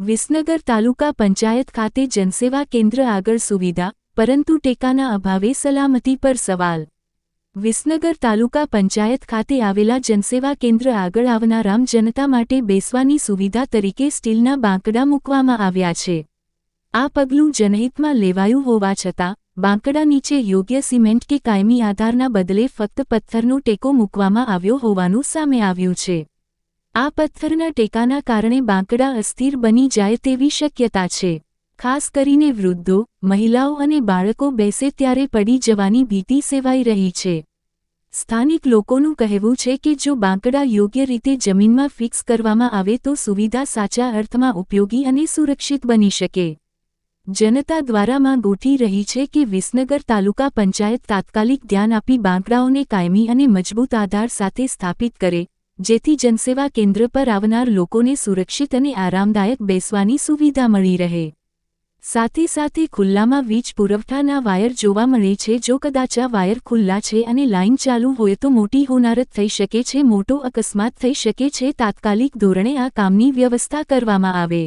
વિસનગર તાલુકા પંચાયત ખાતે જનસેવા કેન્દ્ર આગળ સુવિધા, પરંતુ ટેકાના અભાવે સલામતી પર સવાલ. વિસનગર તાલુકા પંચાયત ખાતે આવેલા જનસેવા કેન્દ્ર આગળ આવનાર આમ જનતા માટે બેસવાની સુવિધા તરીકે સ્ટીલના બાંકડા મૂકવામાં આવ્યા છે. આ પગલું જનહિતમાં લેવાયું હોવા છતાં બાંકડા નીચે યોગ્ય સિમેન્ટ કે કાયમી આધારના બદલે ફક્ત પથ્થરનો ટેકો મૂકવામાં આવ્યો હોવાનું સામે આવ્યું છે. આ પથ્થરના ટેકાના કારણે બાંકડા અસ્થિર બની જાય તેવી શક્યતા છે. ખાસ કરીને વૃદ્ધો, મહિલાઓ અને બાળકો બેસે ત્યારે પડી જવાની ભીતિ સેવાઈ રહી છે. સ્થાનિક લોકોનું કહેવું છે કે જો બાંકડા યોગ્ય રીતે જમીનમાં ફિક્સ કરવામાં આવે તો સુવિધા સાચા અર્થમાં ઉપયોગી અને સુરક્ષિત બની શકે. જનતા દ્વારા માંગ ઉઠી રહી છે કે વિસનગર તાલુકા પંચાયત તાત્કાલિક ધ્યાન આપી બાંકડાઓને કાયમી અને મજબૂત આધાર સાથે સ્થાપિત કરે, જેથી જનસેવા કેન્દ્ર પર આવનાર લોકોને સુરક્ષિત અને આરામદાયક બેસવાની સુવિધા મળી રહે. સાથે સાથે ખુલ્લામાં વીજ પુરવઠાના વાયર જોવા મળે છે. જો કદાચ આ વાયર ખુલ્લા છે અને લાઇન ચાલુ હોય તો મોટી હોનારત થઈ શકે છે, મોટો અકસ્માત થઈ શકે છે. તાત્કાલિક ધોરણે આ કામની વ્યવસ્થા કરવામાં આવે.